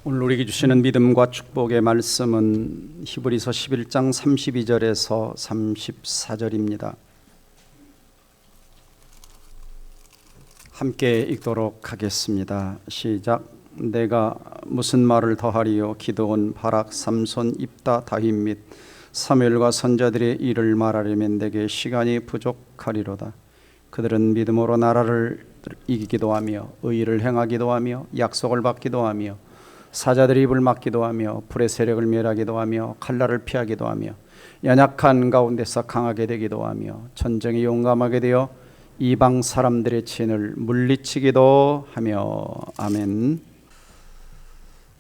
오늘 우리에게 주시는 믿음과 축복의 말씀은 히브리서 11장 32절에서 34절입니다. 함께 읽도록 하겠습니다. 시작. 내가 무슨 말을 더하리요? 기드온, 바락, 삼손, 입다, 다윗 및 사무엘과 선자들의 일을 말하려면 내게 시간이 부족하리로다. 그들은 믿음으로 나라를 이기기도 하며 의를 행하기도 하며 약속을 받기도 하며 사자들의 입을 막기도 하며 불의 세력을 멸하기도 하며 칼날을 피하기도 하며 연약한 가운데서 강하게 되기도 하며 전쟁에 용감하게 되어 이방 사람들의 진을 물리치기도 하며. 아멘.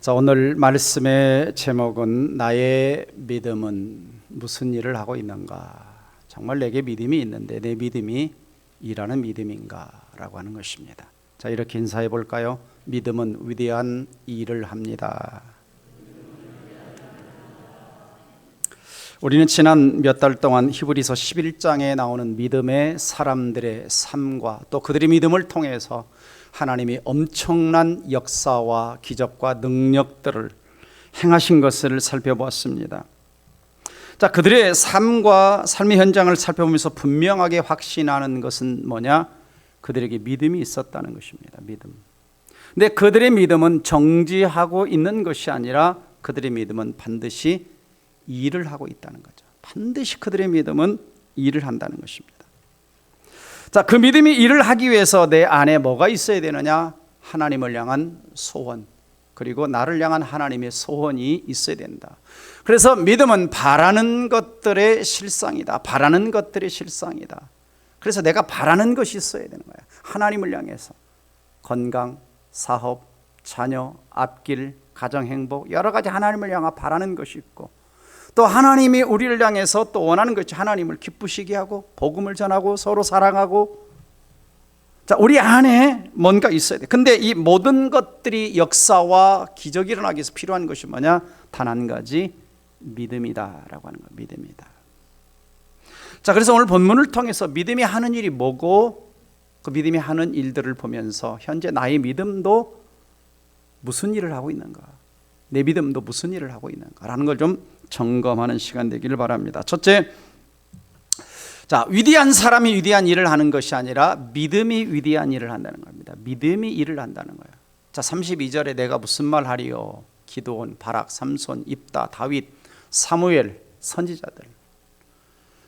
자, 오늘 말씀의 제목은 나의 믿음은 무슨 일을 하고 있는가? 정말 내게 믿음이 있는데 내 믿음이 일하는 믿음인가? 라고 하는 것입니다. 자, 이렇게 인사해 볼까요? 믿음은 위대한 일을 합니다. 우리는 지난 몇 달 동안 히브리서 11장에 나오는 믿음의 사람들의 삶과 또 그들의 믿음을 통해서 하나님이 엄청난 역사와 기적과 능력들을 행하신 것을 살펴보았습니다. 자, 그들의 삶과 삶의 현장을 살펴보면서 분명하게 확신하는 것은 뭐냐? 그들에게 믿음이 있었다는 것입니다. 믿음. 근데 그들의 믿음은 정지하고 있는 것이 아니라 그들의 믿음은 반드시 일을 하고 있다는 거죠. 반드시 그들의 믿음은 일을 한다는 것입니다. 자, 그 믿음이 일을 하기 위해서 내 안에 뭐가 있어야 되느냐? 하나님을 향한 소원, 그리고 나를 향한 하나님의 소원이 있어야 된다. 그래서 믿음은 바라는 것들의 실상이다. 바라는 것들의 실상이다. 그래서 내가 바라는 것이 있어야 되는 거야. 하나님을 향해서 건강, 사업, 자녀, 앞길, 가정 행복, 여러 가지 하나님을 향해 바라는 것이 있고, 또 하나님이 우리를 향해서 또 원하는 것이 하나님을 기쁘시게 하고 복음을 전하고 서로 사랑하고. 자, 우리 안에 뭔가 있어야 돼. 근데 이 모든 것들이 역사와 기적이 일어나기 위해서 필요한 것이 뭐냐? 단 한 가지, 믿음이다라고 하는 거예요. 믿음이다. 자, 그래서 오늘 본문을 통해서 믿음이 하는 일이 뭐고 그 믿음이 하는 일들을 보면서 현재 나의 믿음도 무슨 일을 하고 있는가, 내 믿음도 무슨 일을 하고 있는가라는 걸 좀 점검하는 시간 되기를 바랍니다. 첫째, 자, 위대한 사람이 위대한 일을 하는 것이 아니라 믿음이 위대한 일을 한다는 겁니다. 믿음이 일을 한다는 거예요. 자, 32절에 내가 무슨 말 하리요? 기드온, 바락, 삼손, 입다, 다윗, 사무엘, 선지자들.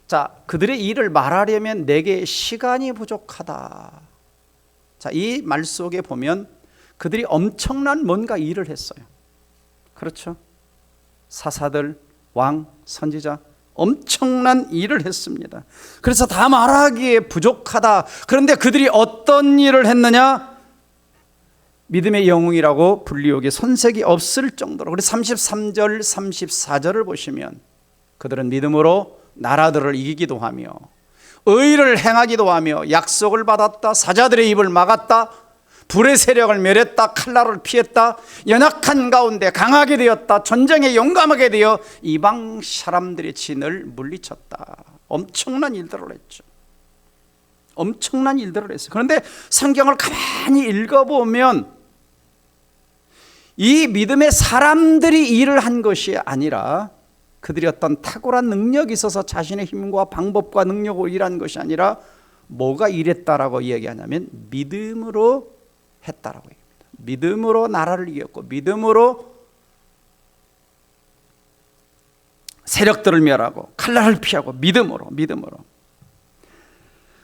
자, 그들의 일을 말하려면 내게 시간이 부족하다. 자, 이 말 속에 보면 그들이 엄청난 뭔가 일을 했어요. 그렇죠? 사사들, 왕, 선지자 엄청난 일을 했습니다. 그래서 다 말하기에 부족하다. 그런데 그들이 어떤 일을 했느냐? 믿음의 영웅이라고 불리우기에 손색이 없을 정도로. 그래서 33절, 34절을 보시면 그들은 믿음으로 나라들을 이기기도 하며 의를 행하기도 하며 약속을 받았다, 사자들의 입을 막았다, 불의 세력을 멸했다, 칼날을 피했다, 연약한 가운데 강하게 되었다, 전쟁에 용감하게 되어 이방 사람들의 진을 물리쳤다. 엄청난 일들을 했죠. 엄청난 일들을 했어요. 그런데 성경을 가만히 읽어보면 이 믿음의 사람들이 일을 한 것이 아니라 그들이 어떤 탁월한 능력이 있어서 자신의 힘과 방법과 능력으로 일한 것이 아니라 뭐가 일했다라고 이야기하냐면 믿음으로 했다라고 얘기합니다. 믿음으로 나라를 이겼고 믿음으로 세력들을 멸하고 칼날을 피하고 믿음으로.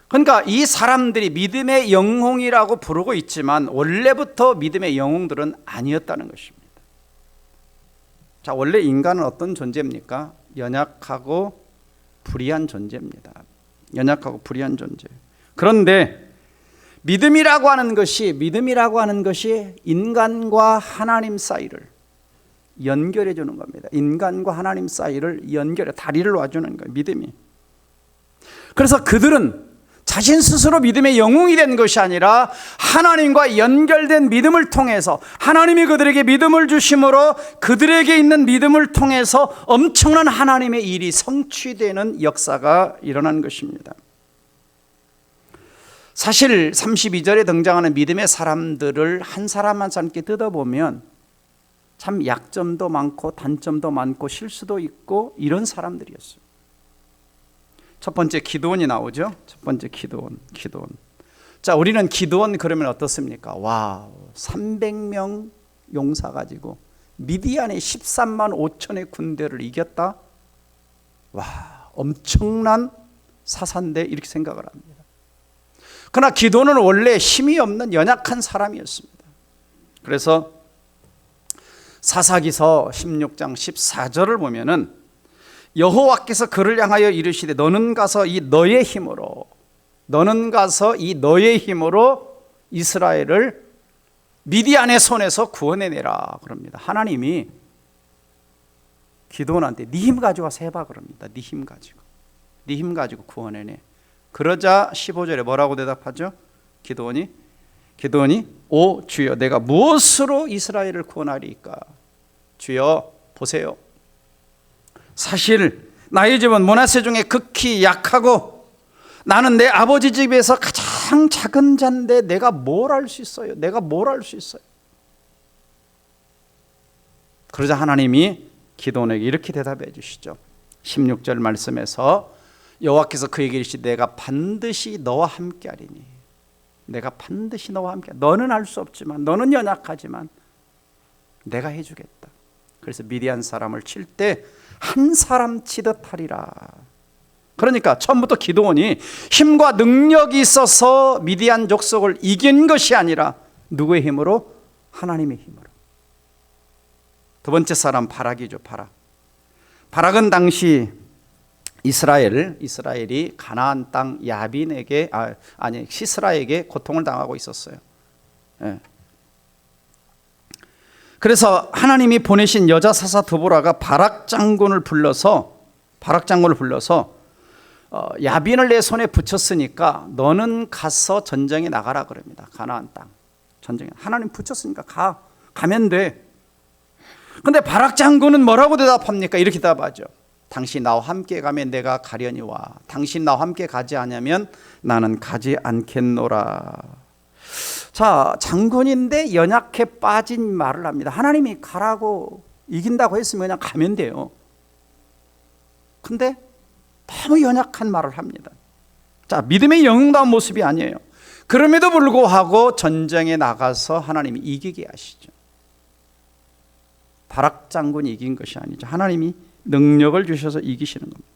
그러니까 이 사람들이 믿음의 영웅이라고 부르고 있지만 원래부터 믿음의 영웅들은 아니었다는 것입니다. 자, 원래 인간은 어떤 존재입니까? 연약하고 불의한 존재입니다. 연약하고 불의한 존재. 그런데 믿음이라고 하는 것이 인간과 하나님 사이를 연결해 주는 겁니다. 인간과 하나님 사이를 연결해 다리를 놔주는 거예요. 믿음이. 그래서 그들은 자신 스스로 믿음의 영웅이 된 것이 아니라 하나님과 연결된 믿음을 통해서 하나님이 그들에게 믿음을 주심으로 그들에게 있는 믿음을 통해서 엄청난 하나님의 일이 성취되는 역사가 일어난 것입니다. 사실 32절에 등장하는 믿음의 사람들을 한 사람 한 사람께 뜯어보면 참 약점도 많고 단점도 많고 실수도 있고 이런 사람들이었어요. 첫 번째 기드온이 나오죠. 첫 번째 기드온. 자, 우리는 기드온 그러면 어떻습니까? 와, 300명 용사 가지고 미디안의 13만 5천의 군대를 이겼다. 와, 엄청난 사사인데 이렇게 생각을 합니다. 그러나 기드온은 원래 힘이 없는 연약한 사람이었습니다. 그래서 사사기서 16장 14절을 보면은 여호와께서 그를 향하여 이르시되 너는 가서 이 너의 힘으로 이스라엘을 미디안의 손에서 구원해내라 그럽니다. 하나님이 기드온한테 네 힘 가지고 와서 해봐 그럽니다. 네 힘 가지고 구원해내. 그러자 15절에 뭐라고 대답하죠? 기드온이 오 주여 내가 무엇으로 이스라엘을 구원하리이까? 주여 보세요. 사실 나의 집은 므낫세 중에 극히 약하고 나는 내 아버지 집에서 가장 작은 자인데 내가 뭘 할 수 있어요? 그러자 하나님이 기드온에게 이렇게 대답해 주시죠. 16절 말씀에서 여호와께서 그에게 이르시되 내가 반드시 너와 함께하리니 너는 할 수 없지만 너는 연약하지만 내가 해주겠다. 그래서 미디안 사람을 칠 때 한 사람 치듯 하리라. 그러니까 처음부터 기드온이 힘과 능력이 있어서 미디안 족속을 이긴 것이 아니라 누구의 힘으로? 하나님의 힘으로. 두 번째 사람 바락이죠. 바락은 당시 이스라엘이 가나안 땅 야빈에게 시스라에게 고통을 당하고 있었어요. 예. 그래서 하나님이 보내신 여자 사사 드보라가 바락 장군을 불러서 야빈을 내 손에 붙였으니까 너는 가서 전쟁에 나가라 그럽니다. 가나안 땅 전쟁에 하나님 붙였으니까 가면 돼. 근데 바락 장군은 뭐라고 대답합니까? 이렇게 대답하죠. 당신 나와 함께 가면 내가 가려니와 당신 나와 함께 가지 않으면 나는 가지 않겠노라. 자, 장군인데 연약해 빠진 말을 합니다. 하나님이 가라고 이긴다고 했으면 그냥 가면 돼요. 근데 너무 연약한 말을 합니다. 자, 믿음의 영웅다운 모습이 아니에요. 그럼에도 불구하고 전쟁에 나가서 하나님이 이기게 하시죠. 바락 장군이 이긴 것이 아니죠. 하나님이 능력을 주셔서 이기시는 겁니다.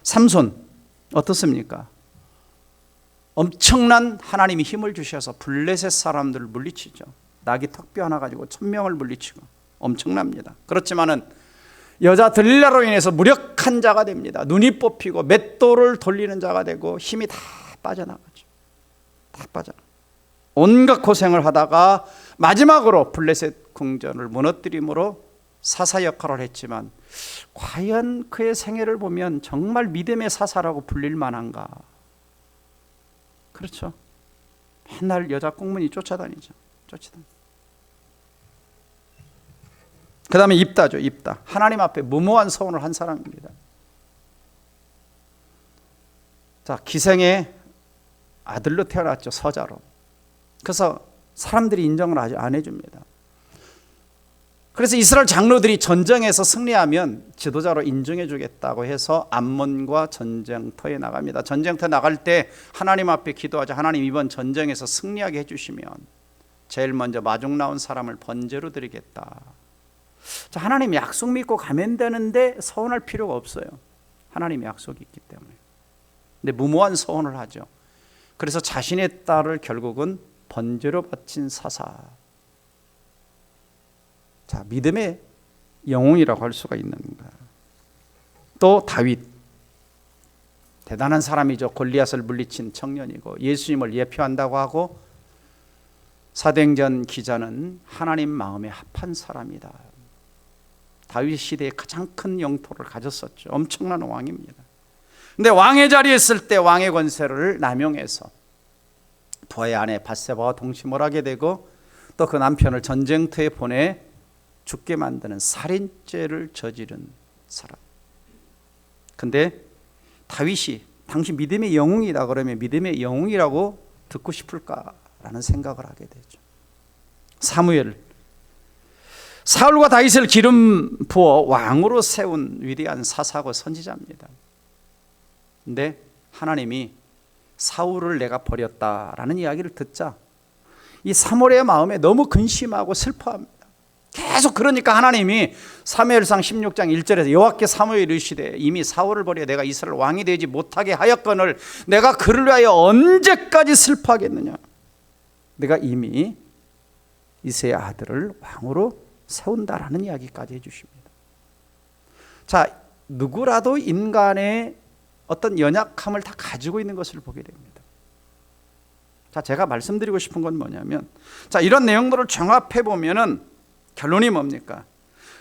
삼손 어떻습니까? 엄청난 하나님이 힘을 주셔서 블레셋 사람들을 물리치죠. 낙이 턱뼈 하나 가지고 1000명을 물리치고 엄청납니다. 그렇지만은 여자 들릴라로 인해서 무력한 자가 됩니다. 눈이 뽑히고 맷돌을 돌리는 자가 되고 힘이 다 빠져나가죠. 온갖 고생을 하다가 마지막으로 블레셋 궁전을 무너뜨림으로 사사 역할을 했지만 과연 그의 생애를 보면 정말 믿음의 사사라고 불릴 만한가? 그렇죠. 맨날 여자 꽁무니 쫓아다니죠. 그 다음에 입다죠. 하나님 앞에 무모한 서원을 한 사람입니다. 자, 기생의 아들로 태어났죠. 서자로. 그래서 사람들이 인정을 안 해줍니다. 그래서 이스라엘 장로들이 전쟁에서 승리하면 지도자로 인정해 주겠다고 해서 암몬과 전쟁터에 나갑니다. 전쟁터에 나갈 때 하나님 앞에 기도하자. 하나님 이번 전쟁에서 승리하게 해주시면 제일 먼저 마중 나온 사람을 번제로 드리겠다. 자, 하나님 약속 믿고 가면 되는데 서원할 필요가 없어요. 하나님의 약속이 있기 때문에. 근데 무모한 서원을 하죠. 그래서 자신의 딸을 결국은 번제로 바친 사사. 자, 믿음의 영웅이라고 할 수가 있는가. 또 다윗, 대단한 사람이죠. 골리앗을 물리친 청년이고 예수님을 예표한다고 하고 사도행전 기자는 하나님 마음에 합한 사람이다. 다윗 시대에 가장 큰 영토를 가졌었죠. 엄청난 왕입니다. 근데 왕의 자리에 있을 때 왕의 권세를 남용해서 부하의 아내 밧세바와 동침을 하게 되고 또 그 남편을 전쟁터에 보내 죽게 만드는 살인죄를 저지른 사람. 근데 다윗이 당신 믿음의 영웅이다 그러면 믿음의 영웅이라고 듣고 싶을까라는 생각을 하게 되죠. 사울과 다윗을 기름 부어 왕으로 세운 위대한 사사고 선지자입니다. 근데 하나님이 사울을 내가 버렸다라는 이야기를 듣자 이 사무엘의 마음에 너무 근심하고 슬퍼합니다. 계속 그러니까 하나님이 사무엘상 16장 1절에서 여호와께 사무엘이 이르시되 이미 사울을 버려 내가 이스라엘 왕이 되지 못하게 하였거늘 내가 그를 위하여 언제까지 슬퍼하겠느냐. 내가 이미 이새의 아들을 왕으로 세운다라는 이야기까지 해주십니다. 자, 누구라도 인간의 어떤 연약함을 다 가지고 있는 것을 보게 됩니다. 자, 제가 말씀드리고 싶은 건 뭐냐면, 자, 이런 내용들을 종합해 보면은 결론이 뭡니까?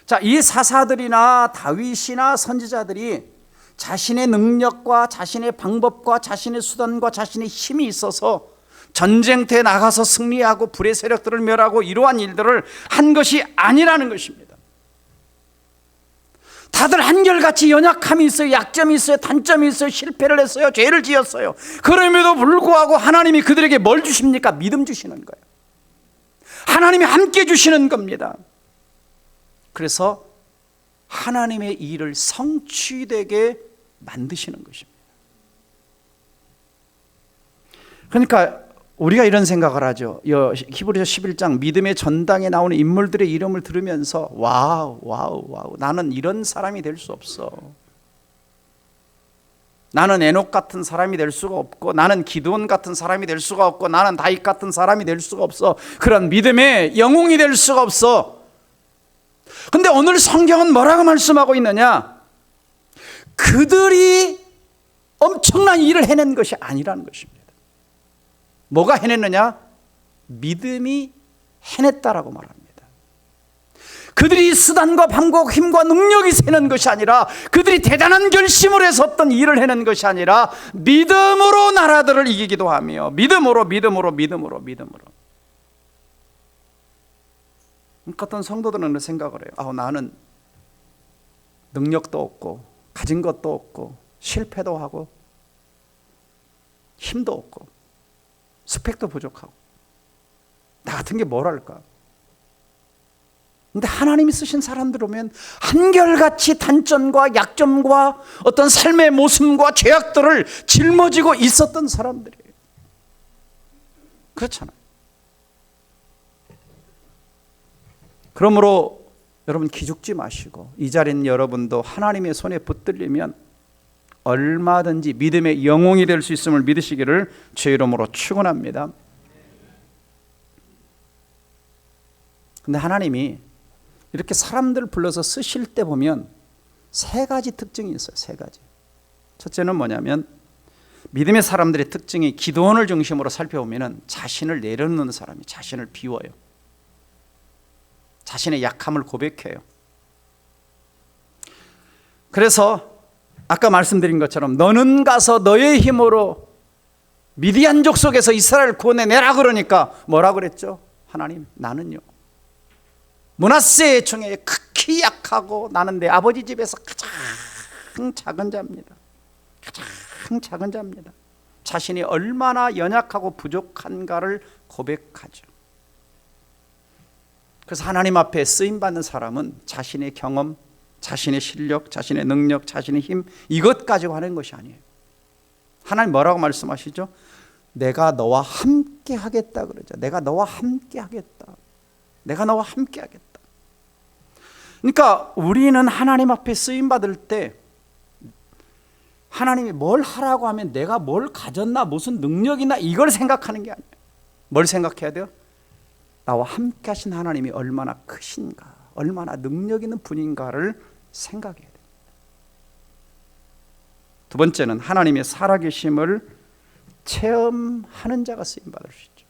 자, 이 사사들이나 다윗이나 선지자들이 자신의 능력과 자신의 방법과 자신의 수단과 자신의 힘이 있어서 전쟁터에 나가서 승리하고 불의 세력들을 멸하고 이러한 일들을 한 것이 아니라는 것입니다. 다들 한결같이 연약함이 있어요. 약점이 있어요. 단점이 있어요. 실패를 했어요. 죄를 지었어요. 그럼에도 불구하고 하나님이 그들에게 뭘 주십니까? 믿음 주시는 거예요. 하나님이 함께 주시는 겁니다. 그래서 하나님의 일을 성취되게 만드시는 것입니다. 그러니까 우리가 이런 생각을 하죠. 히브리서 11장 믿음의 전당에 나오는 인물들의 이름을 들으면서 와우 나는 이런 사람이 될 수 없어. 나는 에녹 같은 사람이 될 수가 없고 나는 기드온 같은 사람이 될 수가 없고 나는 다윗 같은 사람이 될 수가 없어. 그런 믿음의 영웅이 될 수가 없어. 근데 오늘 성경은 뭐라고 말씀하고 있느냐? 그들이 엄청난 일을 해낸 것이 아니라는 것입니다. 뭐가 해냈느냐? 믿음이 해냈다라고 말합니다. 그들이 수단과 방법, 힘과 능력이 세는 것이 아니라 그들이 대단한 결심을 해서 어떤 일을 해낸 것이 아니라 믿음으로 나라들을 이기기도 하며 믿음으로. 그러니까 어떤 성도들은 생각을 해요. 나는 능력도 없고 가진 것도 없고 실패도 하고 힘도 없고 스펙도 부족하고 나 같은 게 뭘 할까? 근데 하나님이 쓰신 사람들 보면 한결같이 단점과 약점과 어떤 삶의 모습과 죄악들을 짊어지고 있었던 사람들이에요. 그렇잖아요. 그러므로 여러분 기죽지 마시고 이 자리에 있는 여러분도 하나님의 손에 붙들리면 얼마든지 믿음의 영웅이 될 수 있음을 믿으시기를 주의 이름으로 축원합니다. 근데 하나님이 이렇게 사람들 불러서 쓰실 때 보면 세 가지 특징이 있어요. 세 가지. 첫째는 뭐냐면 믿음의 사람들의 특징이 기도원을 중심으로 살펴보면 자신을 내려놓는 사람이 자신을 비워요. 자신의 약함을 고백해요. 그래서 아까 말씀드린 것처럼 너는 가서 너의 힘으로 미디안 족속에서 이스라엘을 구원해내라 그러니까 뭐라 그랬죠? 하나님, 나는요 므낫세 중에 극히 약하고 나는 내 아버지 집에서 가장 작은 자입니다. 가장 작은 자입니다. 자신이 얼마나 연약하고 부족한가를 고백하죠. 그래서 하나님 앞에 쓰임받는 사람은 자신의 경험, 자신의 실력, 자신의 능력, 자신의 힘 이것 가지고 하는 것이 아니에요. 하나님 뭐라고 말씀하시죠? 내가 너와 함께 하겠다 그러죠. 내가 너와 함께 하겠다. 내가 너와 함께 하겠다. 그러니까 우리는 하나님 앞에 쓰임받을 때 하나님이 뭘 하라고 하면 내가 뭘 가졌나 무슨 능력이나 이걸 생각하는 게 아니에요. 뭘 생각해야 돼요? 나와 함께 하신 하나님이 얼마나 크신가, 얼마나 능력 있는 분인가를 생각해야 돼요. 두 번째는 하나님의 살아계심을 체험하는 자가 쓰임받을 수 있죠.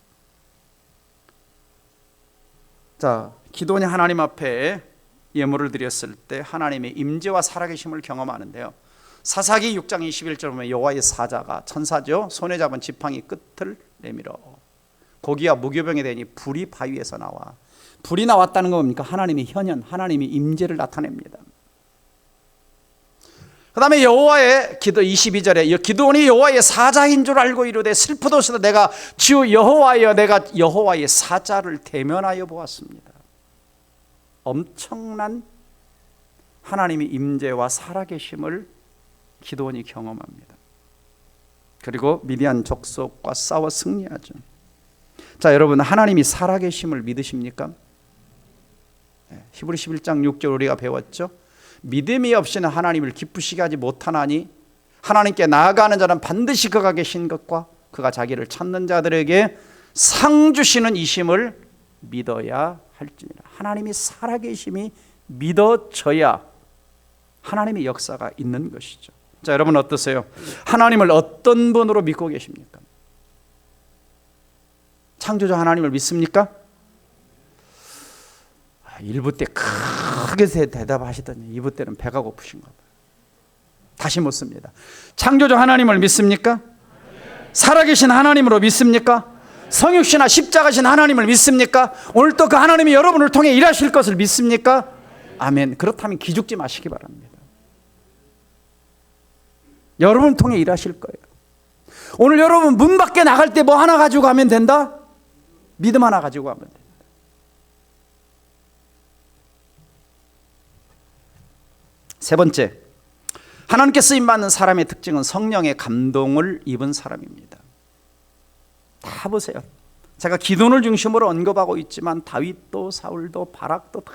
자, 기도원이 하나님 앞에 예물을 드렸을 때 하나님의 임재와 살아계심을 경험하는데요. 사사기 6장 21절 보면 여호와의 사자가 천사죠. 손에 잡은 지팡이 끝을 내밀어 고기와 무교병에 대니 불이 바위에서 나와. 불이 나왔다는 건 뭡니까? 하나님의 현현, 하나님의 임재를 나타냅니다. 그 다음에 여호와의 기도 22절에 기도원이 여호와의 사자인 줄 알고 이르되 슬프도소이다 내가 주 여호와여 내가 여호와의 사자를 대면하여 보았습니다. 엄청난 하나님의 임재와 살아계심을 기드온이 경험합니다. 그리고 미디안 족속과 싸워 승리하죠. 자, 여러분, 하나님이 살아계심을 믿으십니까? 히브리 11장 6절 우리가 배웠죠. 믿음이 없이는 하나님을 기쁘시게 하지 못하나니 하나님께 나아가는 자는 반드시 그가 계신 것과 그가 자기를 찾는 자들에게 상 주시는 이심을 믿어야 할지니라. 하나님이 살아계심이 믿어져야 하나님의 역사가 있는 것이죠. 자, 여러분 어떠세요? 하나님을 어떤 분으로 믿고 계십니까? 창조주 하나님을 믿습니까? 1부 때 크게 대답하시더니 2부 때는 배가 고프신가 봐요. 다시 묻습니다. 창조주 하나님을 믿습니까? 살아계신 하나님으로 믿습니까? 성육신하 십자가신 하나님을 믿습니까? 오늘 또 그 하나님이 여러분을 통해 일하실 것을 믿습니까? 아멘. 그렇다면 기죽지 마시기 바랍니다. 여러분을 통해 일하실 거예요. 오늘 여러분 문 밖에 나갈 때 뭐 하나 가지고 가면 된다? 믿음 하나 가지고 가면 된다. 세 번째, 하나님께 쓰임받는 사람의 특징은 성령의 감동을 입은 사람입니다. 다 보세요. 제가 기도를 중심으로 언급하고 있지만 다윗도 사울도 바락도 다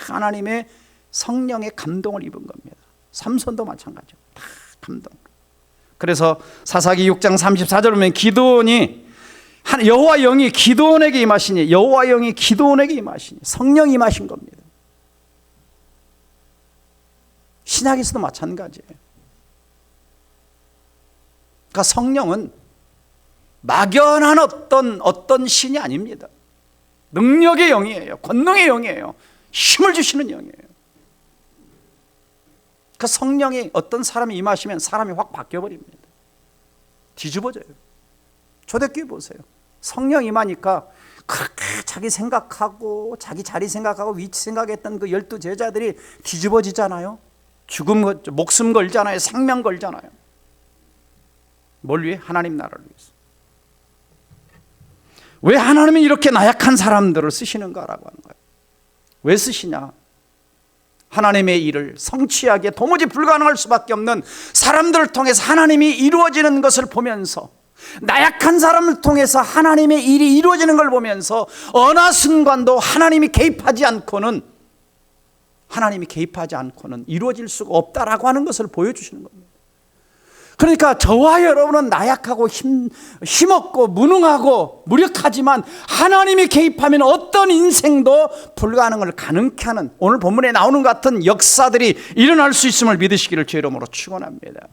하나님의 성령의 감동을 입은 겁니다. 삼손도 마찬가지죠. 다 감동. 그래서 사사기 6장 34절 보면 기드온이 여호와 영이 기드온에게 임하시니 여호와 영이 기드온에게 임하시니 성령이 임하신 겁니다. 신약에서도 마찬가지예요. 그러니까 성령은 막연한 어떤 신이 아닙니다. 능력의 영이에요. 권능의 영이에요. 힘을 주시는 영이에요. 그 성령이 어떤 사람이 임하시면 사람이 확 바뀌어버립니다. 뒤집어져요. 초대교회 보세요. 성령 임하니까 그렇게 자기 생각하고 자기 자리 생각하고 위치 생각했던 그 12 제자들이 뒤집어지잖아요. 죽음, 목숨 걸잖아요. 생명 걸잖아요. 뭘 위해? 하나님 나라를 위해서. 왜 하나님은 이렇게 나약한 사람들을 쓰시는가라고 하는 거예요. 왜 쓰시냐? 하나님의 일을 성취하기에 도무지 불가능할 수밖에 없는 사람들을 통해서 하나님이 이루어지는 것을 보면서, 나약한 사람을 통해서 하나님의 일이 이루어지는 걸 보면서 어느 순간도 하나님이 개입하지 않고는 이루어질 수가 없다라고 하는 것을 보여주시는 겁니다. 그러니까 저와 여러분은 나약하고 힘없고 무능하고 무력하지만 하나님이 개입하면 어떤 인생도 불가능을 가능케 하는, 오늘 본문에 나오는 것 같은 역사들이 일어날 수 있음을 믿으시기를 주의 이름으로 축원합니다.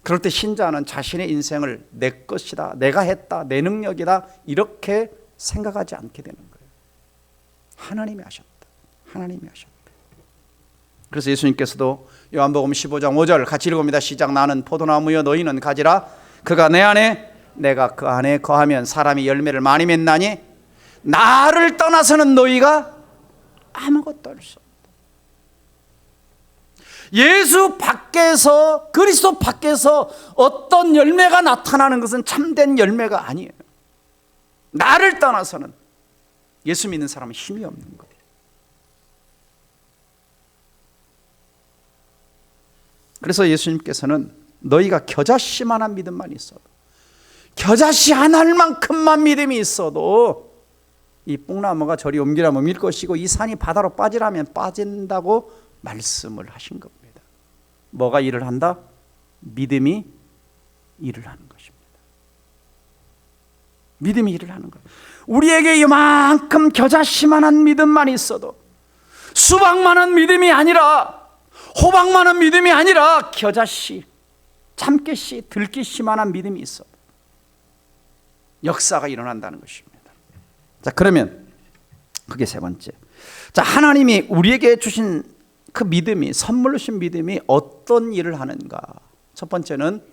그럴 때 신자는 자신의 인생을 내 것이다, 내가 했다, 내 능력이다 이렇게 생각하지 않게 되는 거예요. 하나님이 하셨다. 그래서 예수님께서도 요한복음 15장 5절 같이 읽어봅니다. 시작. 나는 포도나무여 너희는 가지라. 그가 내 안에 내가 그 안에 거하면 사람이 열매를 많이 맺나니 나를 떠나서는 너희가 아무것도 할 수 없다. 예수 밖에서, 그리스도 밖에서 어떤 열매가 나타나는 것은 참된 열매가 아니에요. 나를 떠나서는 예수 믿는 사람은 힘이 없는 거예요. 그래서 예수님께서는 너희가 겨자씨만한 믿음만 있어도, 겨자씨 한 알만큼만 믿음이 있어도 이 뽕나무가 저리 옮기라면 옮길 것이고 이 산이 바다로 빠지라면 빠진다고 말씀을 하신 겁니다. 뭐가 일을 한다? 믿음이 일을 하는 것입니다. 믿음이 일을 하는 거예요. 우리에게 이만큼 겨자씨만한 믿음만 있어도, 수박만한 믿음이 아니라, 호박만한 믿음이 아니라 겨자씨, 참깨씨, 들깨씨만한 믿음이 있어 역사가 일어난다는 것입니다. 자, 그러면 그게 세 번째. 자, 하나님이 우리에게 주신 그 믿음이, 선물로 주신 믿음이 어떤 일을 하는가? 첫 번째는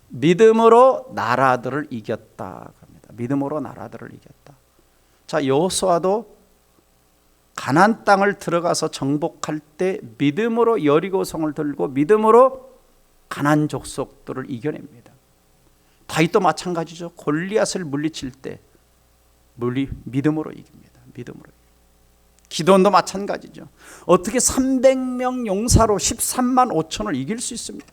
믿음으로 나라들을 이겼다 합니다. 믿음으로 나라들을 이겼다. 자, 여호수아도 가나안 땅을 들어가서 정복할 때 믿음으로 여리고성을 들고 믿음으로 가나안 족속들을 이겨냅니다. 다윗도 마찬가지죠. 골리앗을 물리칠 때 믿음으로 이깁니다. 믿음으로. 기드온도 마찬가지죠. 어떻게 300명 용사로 13만 5천을 이길 수 있습니까?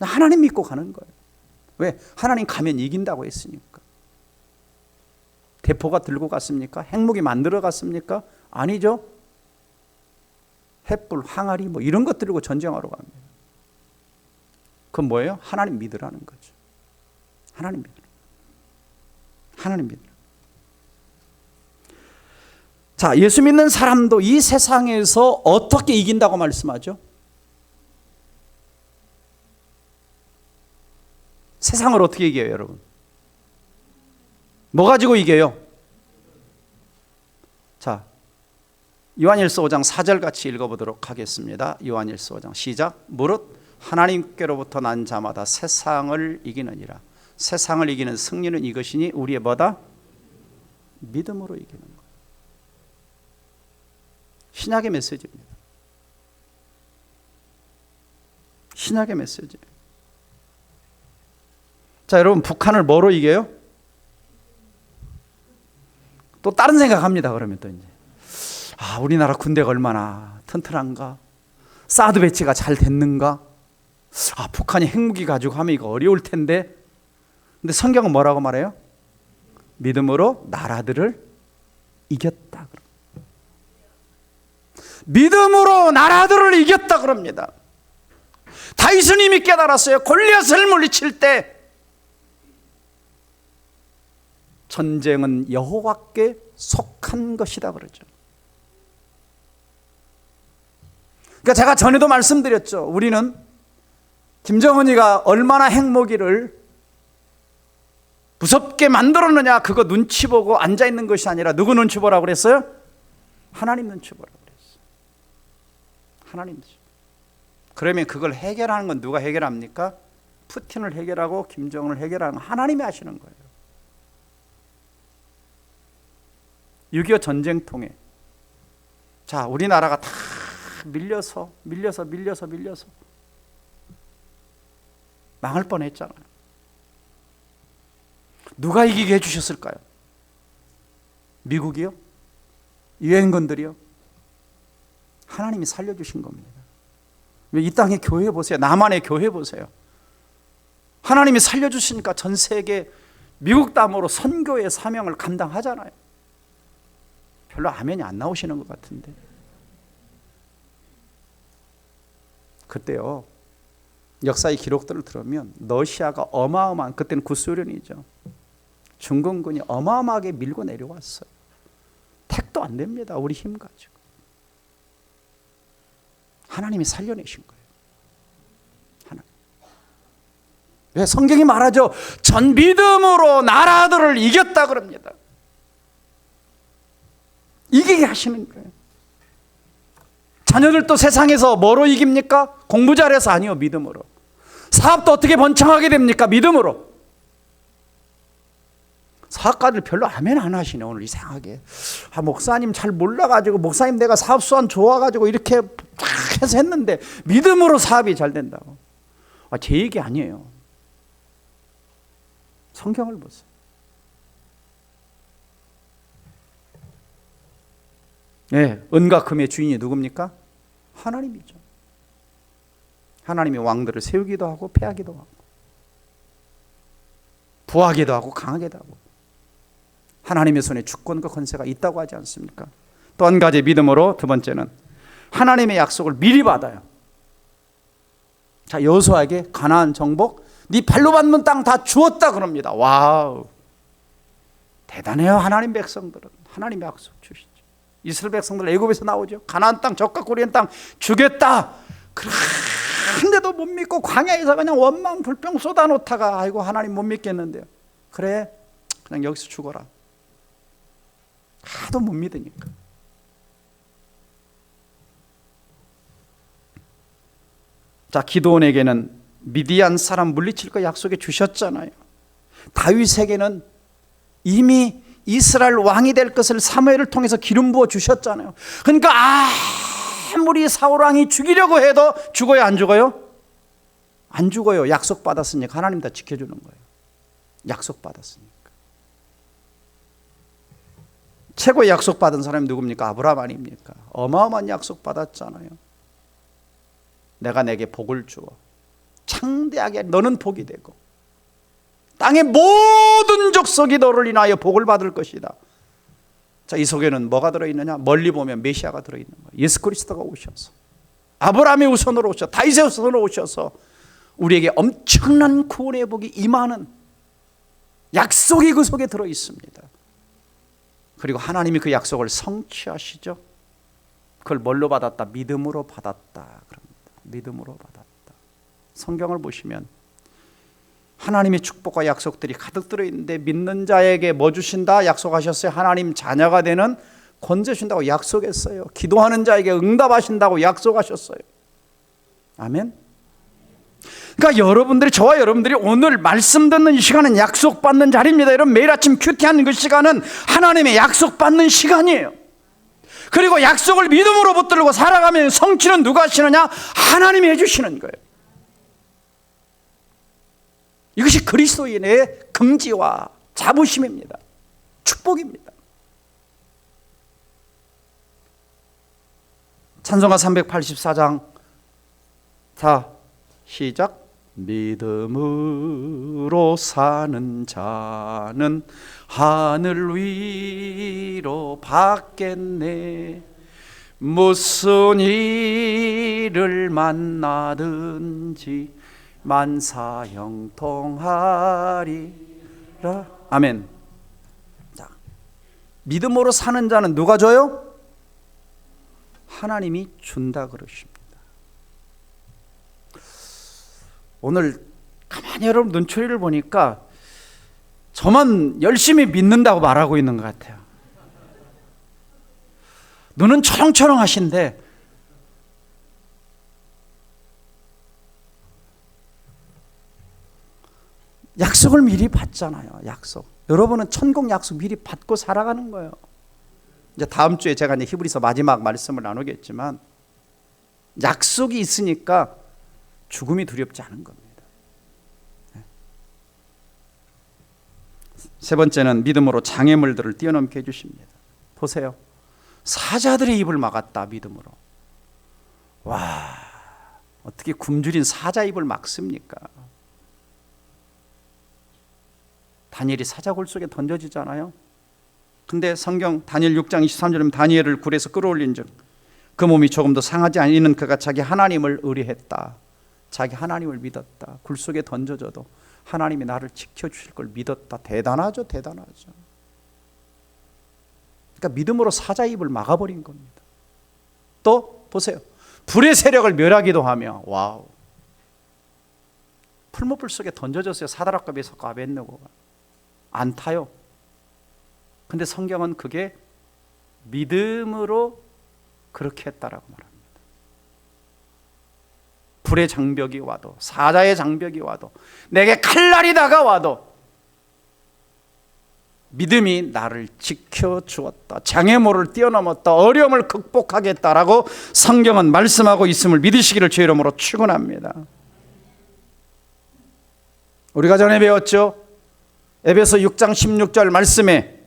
하나님 믿고 가는 거예요. 왜? 하나님 가면 이긴다고 했으니까. 대포가 들고 갔습니까? 핵무기 만들어 갔습니까? 아니죠. 횃불, 항아리 뭐 이런 것 들고 전쟁하러 갑니다. 그건 뭐예요? 하나님 믿으라는 거죠. 하나님 믿으라. 하나님 믿으라. 자, 예수 믿는 사람도 이 세상에서 어떻게 이긴다고 말씀하죠? 세상을 어떻게 이겨요, 여러분? 뭐 가지고 이겨요? 자, 요한일서 5장 4절 같이 읽어보도록 하겠습니다. 요한일서 5장 시작. 무릇 하나님께로부터 난 자마다 세상을 이기느니라. 세상을 이기는 승리는 이것이니 우리의 뭐다? 믿음으로 이기는 것. 신약의 메시지입니다. 신약의 메시지. 자, 여러분, 북한을 뭐로 이겨요? 또 다른 생각합니다. 그러면 또 이제 우리나라 군대가 얼마나 튼튼한가? 사드 배치가 잘 됐는가? 북한이 핵무기 가지고 하면 이거 어려울 텐데. 근데 성경은 뭐라고 말해요? 믿음으로 나라들을 이겼다. 믿음으로 나라들을 이겼다 그럽니다. 다윗은 이미 깨달았어요. 골리앗을 물리칠 때 전쟁은 여호와께 속한 것이다 그러죠. 그러니까 제가 전에도 말씀드렸죠. 우리는 김정은이가 얼마나 핵무기를 무섭게 만들었느냐 그거 눈치 보고 앉아있는 것이 아니라 누구 눈치 보라고 그랬어요? 하나님 눈치 보라고 그랬어요. 하나님 눈치. 그러면 그걸 해결하는 건 누가 해결합니까? 푸틴을 해결하고 김정은을 해결하는 건 하나님이 하시는 거예요. 6.25 전쟁통에 자, 우리나라가 다 밀려서 망할 뻔했잖아요. 누가 이기게 해주셨을까요? 미국이요? 유엔군들이요? 하나님이 살려주신 겁니다. 이 땅의 교회 보세요. 남한의 교회 보세요. 하나님이 살려주시니까 전 세계 미국 담으로 선교의 사명을 감당하잖아요. 별로 아멘이 안 나오시는 것 같은데. 그때요, 역사의 기록들을 들으면 러시아가 어마어마한, 그때는 구소련이죠, 중공군이 어마어마하게 밀고 내려왔어요. 택도 안 됩니다. 우리 힘 가지고. 하나님이 살려내신 거예요. 하나님. 왜? 성경이 말하죠. 전 믿음으로 나라들을 이겼다 그럽니다. 이기게 하시는 거예요. 자녀들도 세상에서 뭐로 이깁니까? 공부 잘해서 아니요, 믿음으로. 사업도 어떻게 번창하게 됩니까? 믿음으로. 사업가들 별로 아멘 안 하시네 오늘. 이상하게 목사님 잘 몰라가지고, 목사님 내가 사업 수완 좋아가지고 이렇게 탁 해서 했는데 믿음으로 사업이 잘 된다고. 제 얘기 아니에요. 성경을 보세요. 네, 은과 금의 주인이 누굽니까? 하나님이죠. 하나님이 왕들을 세우기도 하고 패하기도 하고 부하기도 하고 강하기도 하고, 하나님의 손에 주권과 권세가 있다고 하지 않습니까? 또 한 가지 믿음으로, 두 번째는 하나님의 약속을 미리 받아요. 자, 여호수아에게 가나안 정복, 네 발로 밟는 땅 다 주었다 그럽니다. 와우, 대단해요. 하나님 백성들은 하나님의 약속 주시죠. 이스라엘 백성들 애굽에서 나오죠. 가나안 땅, 적과 꿀인 땅 주겠다. 그런데도 못 믿고 광야에서 그냥 원망 불평 쏟아놓다가 아이고 하나님 못 믿겠는데요. 그래, 그냥 여기서 죽어라. 하도 못 믿으니까. 자, 기드온에게는 미디안 사람 물리칠 거 약속해 주셨잖아요. 다윗에게는 이미 이스라엘 왕이 될 것을 사무엘을 통해서 기름 부어 주셨잖아요. 그러니까 아무리 사울 왕이 죽이려고 해도 죽어요, 안 죽어요? 안 죽어요. 약속 받았으니까. 하나님 다 지켜주는 거예요. 약속 받았으니까. 최고의 약속 받은 사람이 누굽니까? 아브라함 아닙니까? 어마어마한 약속 받았잖아요. 내가 내게 복을 주어 창대하게 너는 복이 되고 땅의 모든 족속이 너를 인하여 복을 받을 것이다. 자, 이 속에는 뭐가 들어있느냐? 멀리 보면 메시아가 들어있는 거예요. 예수 그리스도가 오셔서 아브라함의 후손으로 오셔서 다윗의 후손으로 오셔서 우리에게 엄청난 구원의 복이 임하는 약속이 그 속에 들어있습니다. 그리고 하나님이 그 약속을 성취하시죠. 그걸 뭘로 받았다? 믿음으로 받았다. 그럽니다. 믿음으로 받았다. 성경을 보시면 하나님의 축복과 약속들이 가득 들어있는데 믿는 자에게 뭐 주신다? 약속하셨어요. 하나님 자녀가 되는 권세 주신다고 약속했어요. 기도하는 자에게 응답하신다고 약속하셨어요. 아멘. 그러니까 여러분들이, 저와 여러분들이 오늘 말씀 듣는 이 시간은 약속받는 자리입니다. 여러분, 매일 아침 큐티하는 그 시간은 하나님의 약속받는 시간이에요. 그리고 약속을 믿음으로 붙들고 살아가면 성취는 누가 하시느냐? 하나님이 해주시는 거예요. 이것이 그리스도인의 긍지와 자부심입니다. 축복입니다. 찬송가 384장, 자, 시작. 믿음으로 사는 자는 하늘 위로 받겠네. 무슨 일을 만나든지 만사 형통하리라. 아멘. 자, 믿음으로 사는 자는 누가 줘요? 하나님이 준다 그러십니다. 오늘 가만히 여러분 눈초리를 보니까 저만 열심히 믿는다고 말하고 있는 것 같아요. 눈은 초롱초롱 하신데 약속을 미리 받잖아요. 약속. 여러분은 천국 약속 미리 받고 살아가는 거예요. 이제 다음 주에 제가 이제 히브리서 마지막 말씀을 나누겠지만 약속이 있으니까 죽음이 두렵지 않은 겁니다. 세 번째는 믿음으로 장애물들을 뛰어넘게 해주십니다. 보세요. 사자들의 입을 막았다. 믿음으로. 와, 어떻게 굶주린 사자 입을 막습니까? 다니엘이 사자굴 속에 던져지잖아요. 근데 성경 다니엘 6장 23절에 다니엘을 굴에서 끌어올린 즉 그 몸이 조금도 상하지 않는 그가 자기 하나님을 의뢰했다. 자기 하나님을 믿었다. 굴 속에 던져져도 하나님이 나를 지켜주실 걸 믿었다. 대단하죠. 대단하죠. 그러니까 믿음으로 사자 입을 막아버린 겁니다. 또 보세요. 불의 세력을 멸하기도 하며, 와우, 풀무불 속에 던져졌어요. 사드락과 메삭과 아벳느고가. 안 타요. 근데 성경은 그게 믿음으로 그렇게 했다라고 말합니다. 불의 장벽이 와도, 사자의 장벽이 와도, 내게 칼날이 다가와도 믿음이 나를 지켜주었다. 장애물을 뛰어넘었다. 어려움을 극복하겠다라고 성경은 말씀하고 있음을 믿으시기를 주의 이름으로 축원합니다. 우리가 전에 배웠죠. 에베소 6장 16절 말씀에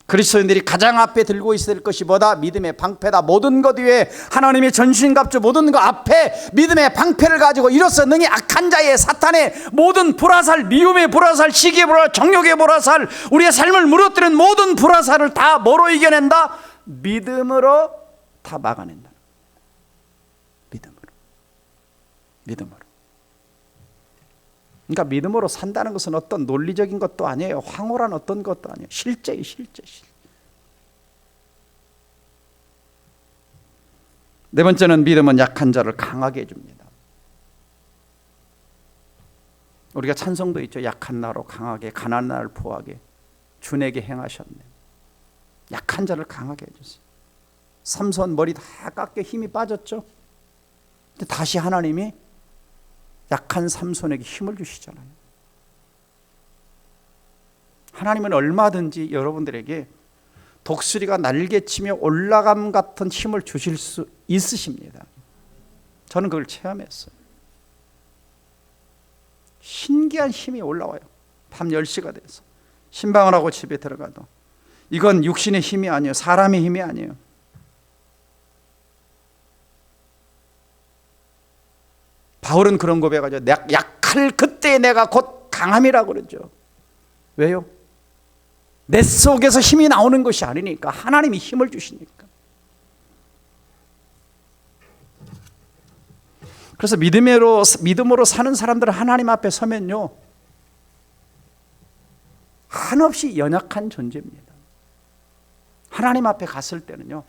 그리스도인들이 가장 앞에 들고 있어야 될 것이 뭐다? 믿음의 방패다. 모든 것 위에 하나님의 전신갑주, 모든 것 앞에 믿음의 방패를 가지고 이로써 능히 악한 자의 사탄의 모든 불화살, 미움의 불화살, 시기의 불화살, 정욕의 불화살, 우리의 삶을 무너뜨리는 모든 불화살을 다 뭐로 이겨낸다? 믿음으로 다 막아낸다. 믿음으로. 그러니까 믿음으로 산다는 것은 어떤 논리적인 것도 아니에요. 황홀한 어떤 것도 아니에요. 실제. 네 번째는 믿음은 약한 자를 강하게 해줍니다. 우리가 찬송도 있죠. 약한 나로 강하게, 가난한 나를 보하게 주에게 행하셨네. 약한 자를 강하게 해주세요. 삼손 머리 다 깎여 힘이 빠졌죠. 근데 다시 하나님이 약한 삼손에게 힘을 주시잖아요. 하나님은 얼마든지 여러분들에게 독수리가 날개치며 올라감 같은 힘을 주실 수 있으십니다. 저는 그걸 체험했어요. 신기한 힘이 올라와요. 밤 10시가 돼서 신방을 하고 집에 들어가도 이건 육신의 힘이 아니에요. 사람의 힘이 아니에요. 바울은 그런 고백하죠. 약할 그때 내가 곧 강함이라고 그러죠. 왜요? 내 속에서 힘이 나오는 것이 아니니까. 하나님이 힘을 주시니까. 그래서 믿음으로 사는 사람들은 하나님 앞에 서면요, 한없이 연약한 존재입니다. 하나님 앞에 갔을 때는요,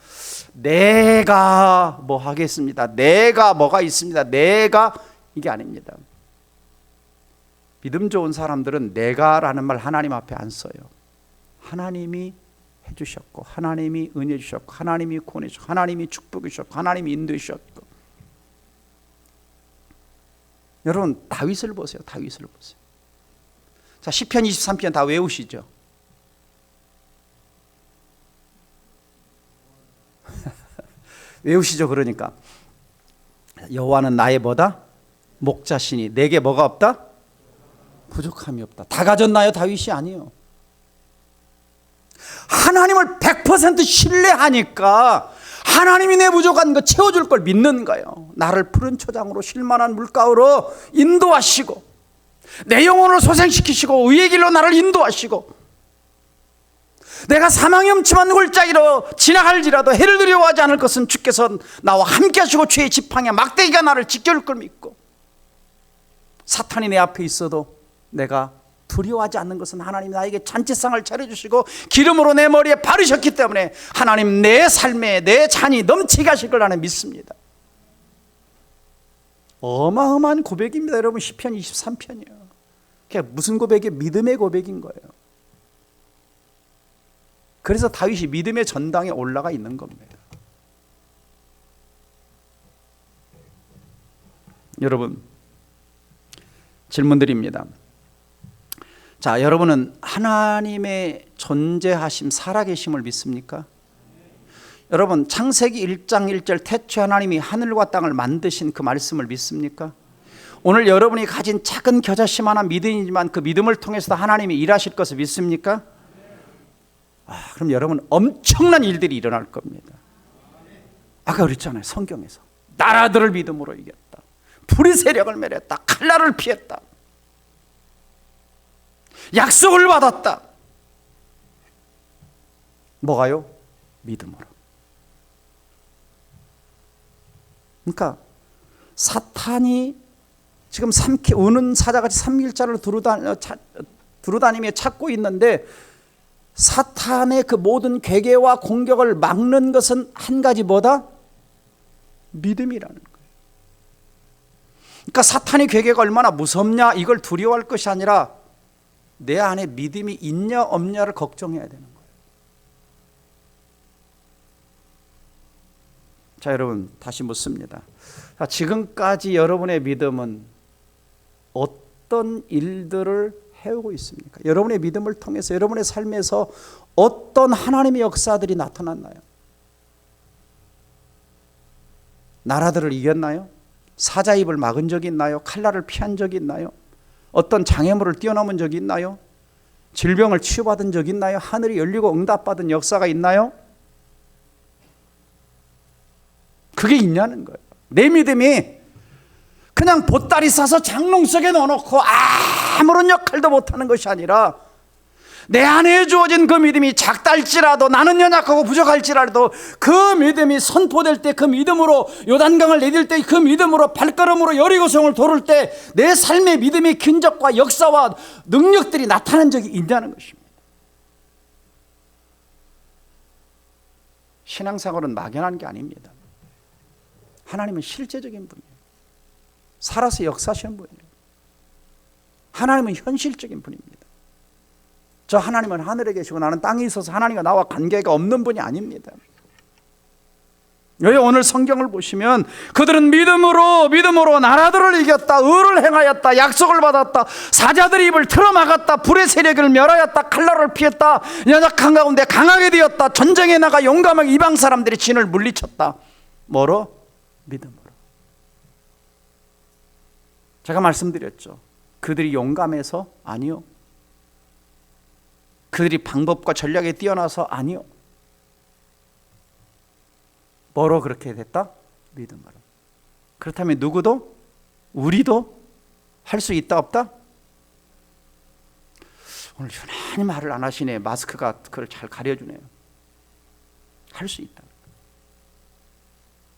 내가 뭐 하겠습니다, 내가 뭐가 있습니다, 내가, 이게 아닙니다. 믿음 좋은 사람들은 내가라는 말 하나님 앞에 안 써요. 하나님이 해주셨고, 하나님이 은혜 주셨고, 하나님이 구원해 주셨고, 하나님이 축복해 주셨고, 하나님이 인도해 주셨고. 여러분, 다윗을 보세요. 다윗을 보세요. 자, 시편 23편 다 외우시죠? 외우시죠? 그러니까 여호와는 나의 뭐다? 목자시니 내게 뭐가 없다? 부족함이 없다. 다 가졌나요? 다윗이 아니에요. 하나님을 100% 신뢰하니까 하나님이 내 부족한 거 채워줄 걸 믿는 거예요. 나를 푸른 초장으로 쉴만한 물가로 인도하시고, 내 영혼을 소생시키시고, 의의 길로 나를 인도하시고, 내가 사망의 음침한 골짜기로 지나갈지라도 해를 두려워하지 않을 것은 주께서 나와 함께 하시고 주의 지팡이와 막대기가 나를 지켜줄 걸 믿고, 사탄이 내 앞에 있어도 내가 두려워하지 않는 것은 하나님이 나에게 잔치상을 차려주시고 기름으로 내 머리에 바르셨기 때문에 하나님 내 삶에 내 잔이 넘치게 하실 걸 나는 믿습니다. 어마어마한 고백입니다. 여러분, 시편 23편이에요. 그게 무슨 고백이에요? 믿음의 고백인 거예요. 그래서 다윗이 믿음의 전당에 올라가 있는 겁니다. 여러분, 질문드립니다. 자, 여러분은 하나님의 존재하심, 살아계심을 믿습니까? 여러분, 창세기 1장 1절 태초에 하나님이 하늘과 땅을 만드신 그 말씀을 믿습니까? 오늘 여러분이 가진 작은 겨자씨만한 믿음이지만 그 믿음을 통해서 하나님이 일하실 것을 믿습니까? 그럼 여러분, 엄청난 일들이 일어날 겁니다. 아까 그랬잖아요, 성경에서 나라들을 믿음으로 이겼다, 불의 세력을 멸했다, 칼날을 피했다, 약속을 받았다. 뭐가요? 믿음으로. 그러니까 사탄이 지금 우는 사자같이 삼킬자를 두루다니며 찾고 있는데, 사탄의 그 모든 괴계와 공격을 막는 것은 한 가지 뭐다? 믿음이라는 거예요. 그러니까 사탄의 괴계가 얼마나 무섭냐, 이걸 두려워할 것이 아니라 내 안에 믿음이 있냐 없냐를 걱정해야 되는 거예요. 자, 여러분, 다시 묻습니다. 자, 지금까지 여러분의 믿음은 어떤 일들을 해오고 있습니까? 여러분의 믿음을 통해서 여러분의 삶에서 어떤 하나님의 역사들이 나타났나요? 나라들을 이겼나요? 사자 입을 막은 적이 있나요? 칼날을 피한 적이 있나요? 어떤 장애물을 뛰어넘은 적이 있나요? 질병을 치유받은 적이 있나요? 하늘이 열리고 응답받은 역사가 있나요? 그게 있냐는 거예요. 내 믿음이 그냥 보따리 싸서 장롱 속에 넣어놓고 아무런 역할도 못하는 것이 아니라, 내 안에 주어진 그 믿음이 작달지라도, 나는 연약하고 부족할지라도 그 믿음이 선포될 때, 그 믿음으로 요단강을 내딜 때, 그 믿음으로 발걸음으로 여리고성을 도를 때 내 삶의 믿음의 균적과 역사와 능력들이 나타난 적이 있다는 것입니다. 신앙생활은 막연한 게 아닙니다. 하나님은 실제적인 분이에요. 살아서 역사하시는 분이에요. 하나님은 현실적인 분입니다. 저 하나님은 하늘에 계시고 나는 땅에 있어서 하나님과 나와 관계가 없는 분이 아닙니다. 왜 오늘 성경을 보시면 그들은 믿음으로 나라들을 이겼다, 의를 행하였다, 약속을 받았다, 사자들의 입을 틀어막았다, 불의 세력을 멸하였다, 칼날을 피했다, 연약한 가운데 강하게 되었다, 전쟁에 나가 용감하게 이방 사람들이 진을 물리쳤다. 뭐로? 믿음으로. 제가 말씀드렸죠. 그들이 용감해서? 아니요. 그들이 방법과 전략에 뛰어나서? 아니요. 뭐로 그렇게 됐다? 믿음으로. 그렇다면 누구도? 우리도 할 수 있다 없다? 오늘 유난히 말을 안 하시네. 마스크가 그걸 잘 가려주네요. 할 수 있다.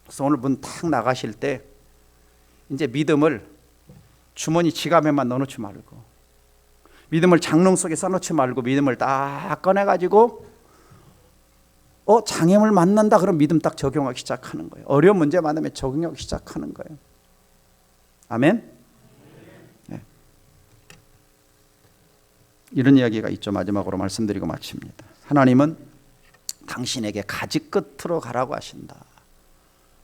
그래서 오늘 문 탁 나가실 때 이제 믿음을 주머니 지갑에만 넣어놓지 말고, 믿음을 장롱 속에 써놓지 말고, 믿음을 딱 꺼내가지고 장애물 만난다 그럼 믿음 딱 적용하기 시작하는 거예요. 어려운 문제 만나면 적용하기 시작하는 거예요. 아멘. 네. 이런 이야기가 있죠. 마지막으로 말씀드리고 마칩니다. 하나님은 당신에게 가지 끝으로 가라고 하신다.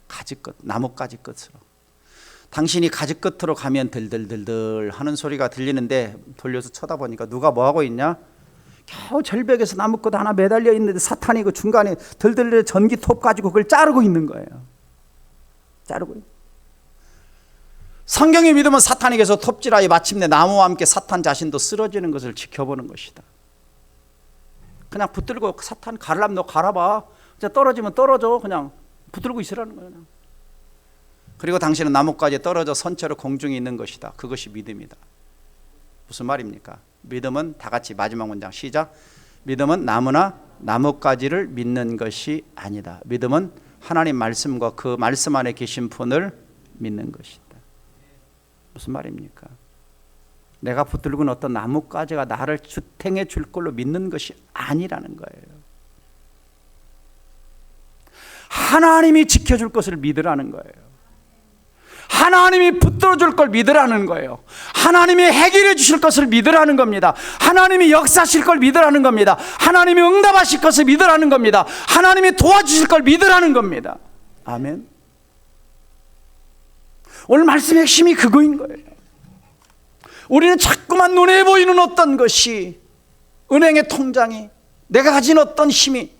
가지 끝, 나뭇가지 끝으로. 당신이 가지 끝으로 가면 들들들들 하는 소리가 들리는데 돌려서 쳐다보니까 누가 뭐하고 있냐? 겨우 절벽에서 나무꽃 하나 매달려 있는데 사탄이 그 중간에 들들들 전기톱 가지고 그걸 자르고 있는 거예요. 자르고 있는. 성경의 믿음은 사탄에게서 톱질하여 마침내 나무와 함께 사탄 자신도 쓰러지는 것을 지켜보는 것이다. 그냥 붙들고 사탄 가려면 너 갈아봐. 이제 떨어지면 떨어져. 그냥 붙들고 있으라는 거예요. 그리고 당신은 나뭇가지에 떨어져 선체로 공중에 있는 것이다. 그것이 믿음이다. 무슨 말입니까? 믿음은 다 같이 마지막 문장 시작. 믿음은 나무나 나뭇가지를 믿는 것이 아니다. 믿음은 하나님 말씀과 그 말씀 안에 계신 분을 믿는 것이다. 무슨 말입니까? 내가 붙들고 있는 어떤 나뭇가지가 나를 주탱해 줄 걸로 믿는 것이 아니라는 거예요. 하나님이 지켜줄 것을 믿으라는 거예요. 하나님이 붙들어줄 걸 믿으라는 거예요. 하나님이 해결해 주실 것을 믿으라는 겁니다. 하나님이 역사하실 걸 믿으라는 겁니다. 하나님이 응답하실 것을 믿으라는 겁니다. 하나님이 도와주실 걸 믿으라는 겁니다. 아멘. 오늘 말씀의 핵심이 그거인 거예요. 우리는 자꾸만 눈에 보이는 어떤 것이, 은행의 통장이, 내가 가진 어떤 힘이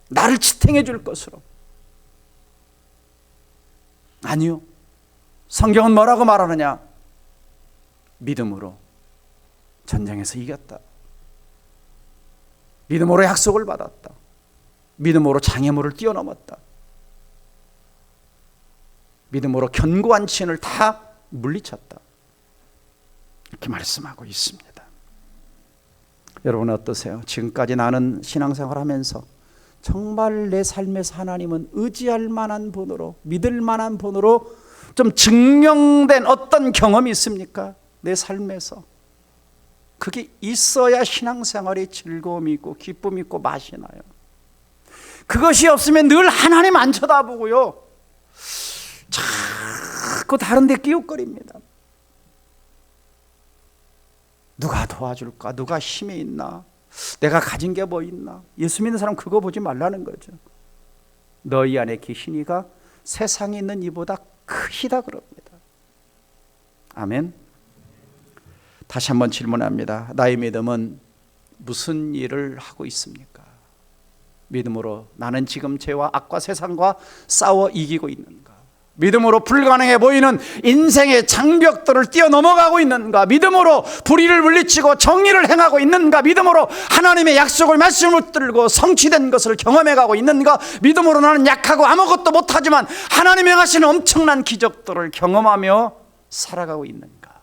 나를 지탱해 줄 것으로. 아니요. 성경은 뭐라고 말하느냐? 믿음으로 전쟁에서 이겼다. 믿음으로 약속을 받았다. 믿음으로 장애물을 뛰어넘었다. 믿음으로 견고한 진을 다 물리쳤다. 이렇게 말씀하고 있습니다. 여러분 어떠세요? 지금까지 나는 신앙생활 하면서 정말 내 삶에서 하나님은 의지할 만한 분으로, 믿을 만한 분으로 좀 증명된 어떤 경험이 있습니까? 내 삶에서. 그게 있어야 신앙생활이 즐거움이 있고 기쁨이 있고 맛이 나요. 그것이 없으면 늘 하나님 안 쳐다보고요, 자꾸 다른 데 끼웃거립니다. 누가 도와줄까? 누가 힘이 있나? 내가 가진 게 뭐 있나? 예수 믿는 사람 그거 보지 말라는 거죠. 너희 안에 계신 이가 세상에 있는 이보다 크시다 그럽니다. 아멘. 다시 한번 질문합니다. 나의 믿음은 무슨 일을 하고 있습니까? 믿음으로 나는 지금 죄와 악과 세상과 싸워 이기고 있는가? 믿음으로 불가능해 보이는 인생의 장벽들을 뛰어넘어가고 있는가? 믿음으로 불의를 물리치고 정의를 행하고 있는가? 믿음으로 하나님의 약속을 말씀을 붙들고 성취된 것을 경험해가고 있는가? 믿음으로 나는 약하고 아무것도 못하지만 하나님이 하시는 엄청난 기적들을 경험하며 살아가고 있는가?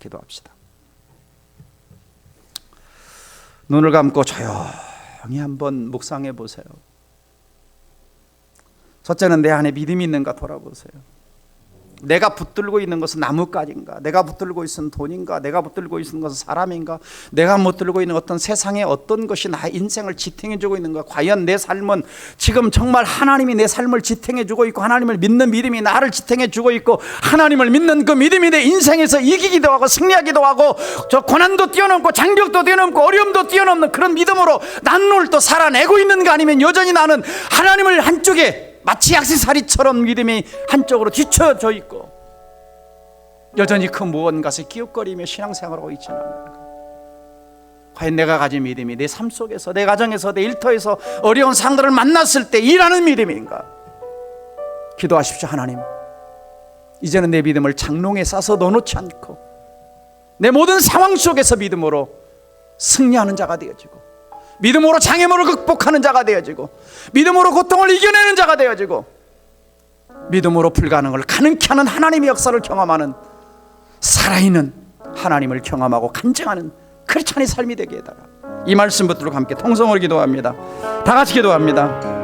기도합시다. 눈을 감고 조용히 한번 묵상해 보세요. 첫째는 내 안에 믿음이 있는가 돌아보세요. 내가 붙들고 있는 것은 나뭇가지인가? 내가 붙들고 있는 돈인가? 내가 붙들고 있는 것은 사람인가? 내가 붙들고 있는 어떤 세상의 어떤 것이 나의 인생을 지탱해주고 있는가? 과연 내 삶은 지금 정말 하나님이 내 삶을 지탱해주고 있고, 하나님을 믿는 믿음이 나를 지탱해주고 있고, 하나님을 믿는 그 믿음이 내 인생에서 이기기도 하고 승리하기도 하고, 저 고난도 뛰어넘고 장벽도 뛰어넘고 어려움도 뛰어넘는 그런 믿음으로 난 오늘 또 살아내고 있는가? 아니면 여전히 나는 하나님을 한쪽에 마치 액세서리처럼 믿음이 한쪽으로 뒤쳐져 있고 여전히 그 무언가에 끼웃거리며 신앙생활하고 있지는 않는가? 과연 내가 가진 믿음이 내 삶 속에서, 내 가정에서, 내 일터에서 어려운 상들을 만났을 때 일하는 믿음인가? 기도하십시오. 하나님, 이제는 내 믿음을 장롱에 싸서 넣어놓지 않고 내 모든 상황 속에서 믿음으로 승리하는 자가 되어지고, 믿음으로 장애물을 극복하는 자가 되어지고, 믿음으로 고통을 이겨내는 자가 되어지고, 믿음으로 불가능을 가능케 하는 하나님의 역사를 경험하는, 살아있는 하나님을 경험하고 간증하는 크리스찬의 삶이 되게 해달라. 이 말씀 붙들고 함께 통성으로 기도합니다. 다 같이 기도합니다.